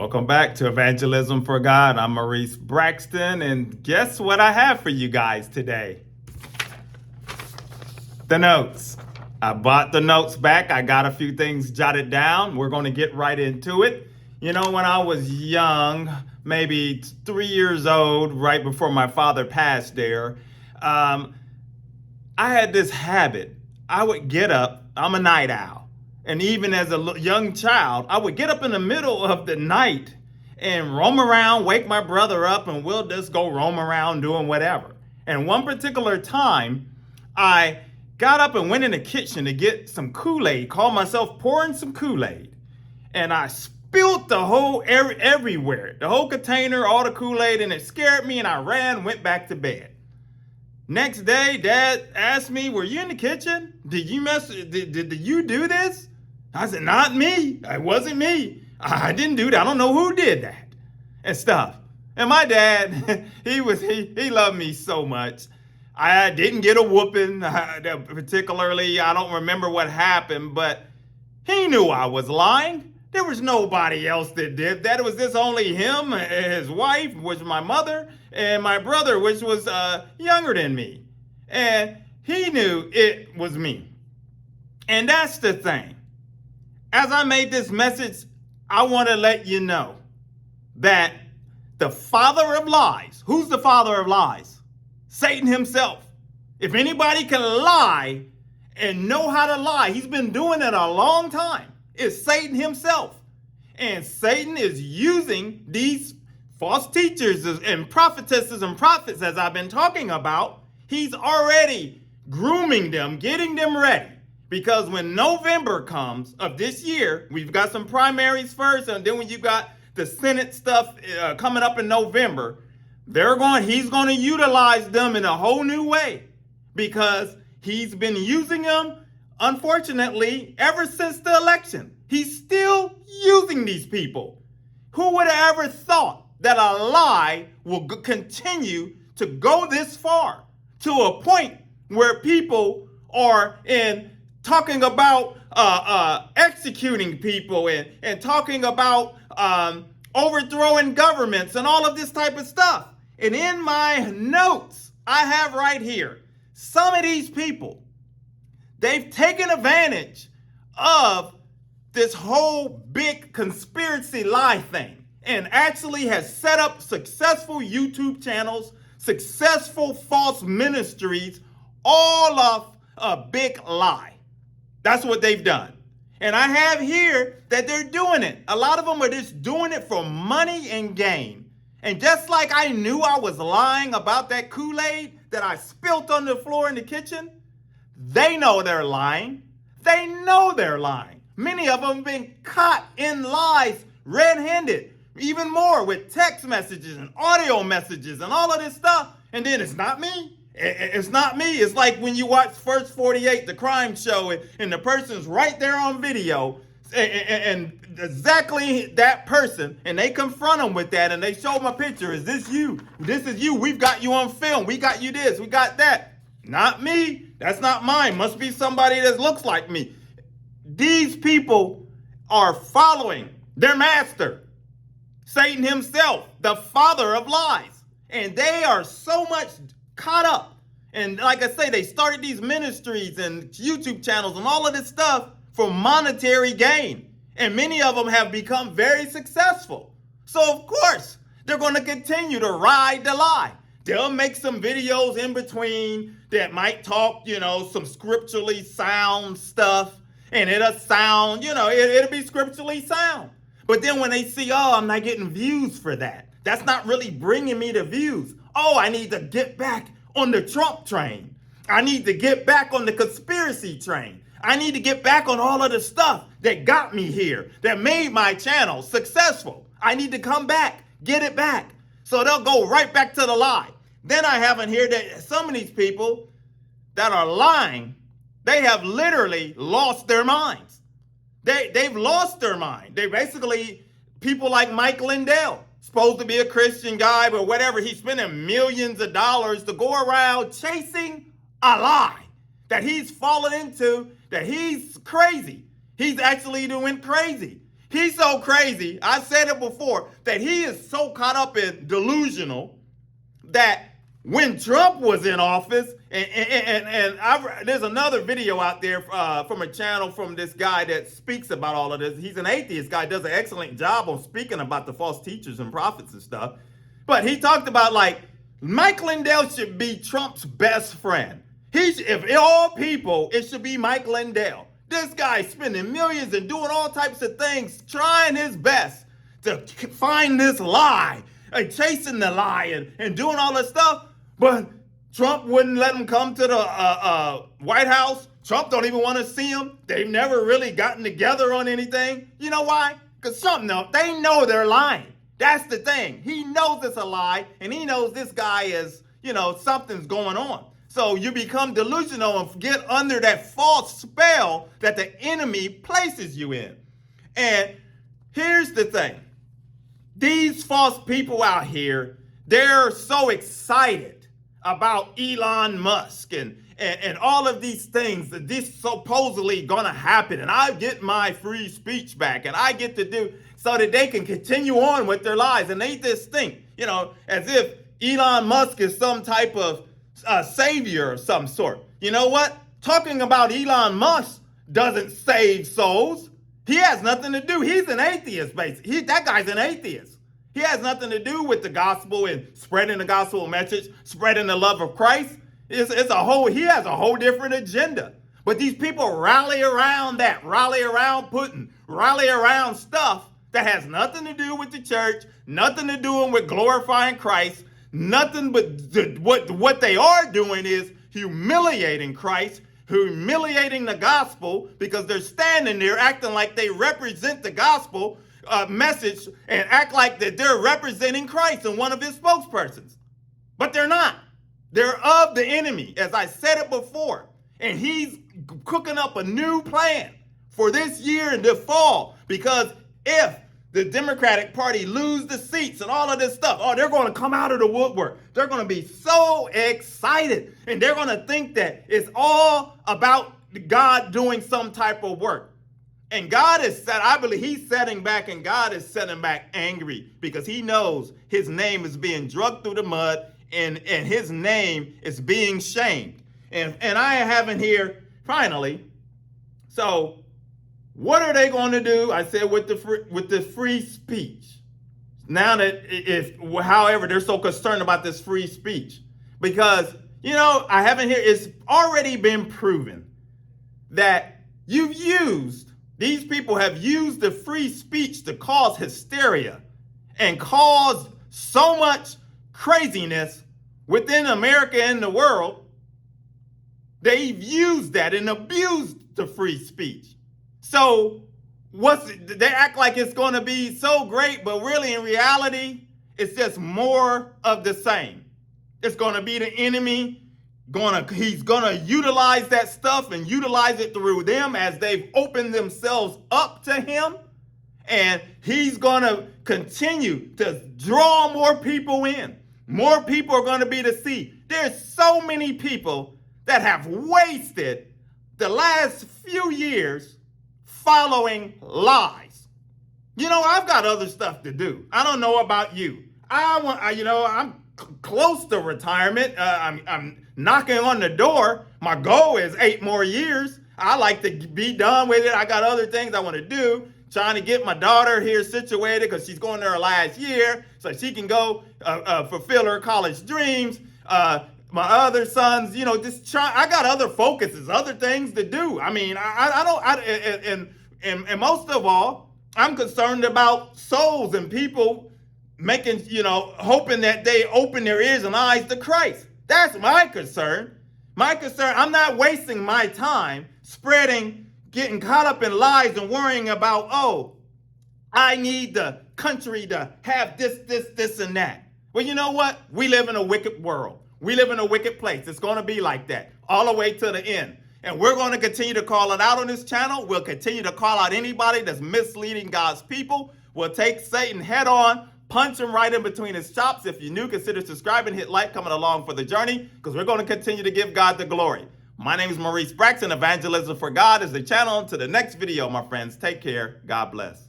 Welcome back to Evangelism for God. I'm Maurice Braxton, and guess what I have for you guys today? The notes. I bought the notes back. I got a few things jotted down. We're going to get right into it. You know, when I was young, maybe 3 years old, right before my father passed there, I had this habit. I would get up. I'm a night owl. And even as a young child, I would get up in the middle of the night and roam around, wake my brother up, and we'll just go roam around doing whatever. And one particular time, I got up and went in the kitchen to get some Kool-Aid, called myself pouring some Kool-Aid. And I spilled the whole everywhere, the whole container, all the Kool-Aid, and it scared me, and I ran, went back to bed. Next day, Dad asked me, "Were you in the kitchen? Did you do this?" I said, "Not me. It wasn't me. I didn't do that. I don't know who did that," and stuff. And my dad, he loved me so much. I didn't get a whooping, particularly. I don't remember what happened, but he knew I was lying. There was nobody else that did that. It was just only him, his wife, which was my mother, and my brother, which was younger than me. And he knew it was me. And that's the thing. As I made this message, I want to let you know that the father of lies, who's the father of lies? Satan himself. If anybody can lie and know how to lie, he's been doing it a long time. It's Satan himself. And Satan is using these false teachers and prophetesses and prophets, as I've been talking about. He's already grooming them, getting them ready. Because when November comes of this year, we've got some primaries first, and then when you got the Senate stuff coming up in November, he's going to utilize them in a whole new way, because he's been using them, unfortunately, ever since the election. He's still using these people. Who would have ever thought that a lie will continue to go this far, to a point where people are talking about executing people and talking about overthrowing governments and all of this type of stuff. And in my notes, I have right here, some of these people, they've taken advantage of this whole big conspiracy lie thing and actually has set up successful YouTube channels, successful false ministries, all of a big lie. That's what they've done. And I have here that they're doing it. A lot of them are just doing it for money and gain. And just like I knew I was lying about that Kool-Aid that I spilt on the floor in the kitchen, they know they're lying. They know they're lying. Many of them have been caught in lies red-handed, even more with text messages and audio messages and all of this stuff. And then it's not me. It's not me. It's like when you watch First 48, the crime show, and the person's right there on video, and exactly that person, and they confront them with that, and they show them a picture. Is this you? This is you. We've got you on film. We got you this. We got that. Not me. That's not mine. Must be somebody that looks like me. These people are following their master, Satan himself, the father of lies. And they are so much caught up. And like I say, they started these ministries and YouTube channels and all of this stuff for monetary gain. And many of them have become very successful. So of course, they're going to continue to ride the lie. They'll make some videos in between that might talk, some scripturally sound stuff. And it'll sound, it'll be scripturally sound. But then when they see, I'm not getting views for that. That's not really bringing me the views. I need to get back on the Trump train. I need to get back on the conspiracy train. I need to get back on all of the stuff that got me here, that made my channel successful. I need to come back, get it back. So they'll go right back to the lie. Then I have in here that some of these people that are lying, they have literally lost their minds. They've lost their mind. They basically, people like Mike Lindell, supposed to be a Christian guy, but whatever, he's spending millions of dollars to go around chasing a lie that he's fallen into, that he's crazy. He's actually doing crazy. He's so crazy. I said it before that he is so caught up in delusional that when Trump was in office, there's another video out there from a channel from this guy that speaks about all of this. He's an atheist guy, does an excellent job on speaking about the false teachers and prophets and stuff. But he talked about like Mike Lindell should be Trump's best friend. If all people, it should be Mike Lindell. This guy spending millions and doing all types of things, trying his best to find this lie, and chasing the lie and doing all this stuff. But Trump wouldn't let him come to the White House. Trump don't even want to see him. They've never really gotten together on anything. You know why? Because they know they're lying. That's the thing. He knows it's a lie, and he knows this guy is, something's going on. So you become delusional and get under that false spell that the enemy places you in. And here's the thing. These false people out here, they're so excited about Elon Musk and all of these things that this supposedly gonna happen, and I get my free speech back, and I get to do so that they can continue on with their lives. And they just think, as if Elon Musk is some type of savior of some sort. You know what? Talking about Elon Musk doesn't save souls. He has nothing to do. He's an atheist, basically. That guy's an atheist. He has nothing to do with the gospel and spreading the gospel message, spreading the love of Christ. He has a whole different agenda. But these people rally around that, rally around stuff that has nothing to do with the church, nothing to do with glorifying Christ, nothing but what they are doing is humiliating Christ, humiliating the gospel, because they're standing there acting like they represent the gospel message and act like that they're representing Christ and one of his spokespersons. But they're not. They're of the enemy, as I said it before. And he's cooking up a new plan for this year and the fall, because if the Democratic Party lose the seats and all of this stuff, they're going to come out of the woodwork. They're going to be so excited, and they're going to think that it's all about God doing some type of work. And I believe he's setting back, and God is setting back angry, because he knows his name is being dragged through the mud, and his name is being shamed. And I have in here, finally, so what are they going to do? I said with the free speech. Now that however, they're so concerned about this free speech, because, I have in here, it's already been proven that these people have used the free speech to cause hysteria and cause so much craziness within America and the world. They've used that and abused the free speech. So they act like it's going to be so great, but really in reality, it's just more of the same. It's going to be the enemy. He's going to utilize that stuff and utilize it through them as they've opened themselves up to him. And he's going to continue to draw more people in. More people are going to be deceived. There's so many people that have wasted the last few years following lies. I've got other stuff to do. I don't know about you. I'm close to retirement. I'm knocking on the door. My goal is 8 more years. I like to be done with it. I got other things I want to do. Trying to get my daughter here situated, because she's going to her last year, so she can go fulfill her college dreams. My other sons, I got other focuses, other things to do. I mean, and most of all, I'm concerned about souls and people making, hoping that they open their ears and eyes to Christ. That's my concern. I'm not wasting my time getting caught up in lies and worrying about, I need the country to have this, and that. Well, you know what? We live in a wicked world. We live in a wicked place. It's going to be like that all the way to the end. And we're going to continue to call it out on this channel. We'll continue to call out anybody that's misleading God's people. We'll take Satan head on, punch him right in between his chops. If you're new, consider subscribing, hit like, coming along for the journey, because we're going to continue to give God the glory. My name is Maurice Braxton. Evangelism for God is the channel. To the next video, my friends. Take care. God bless.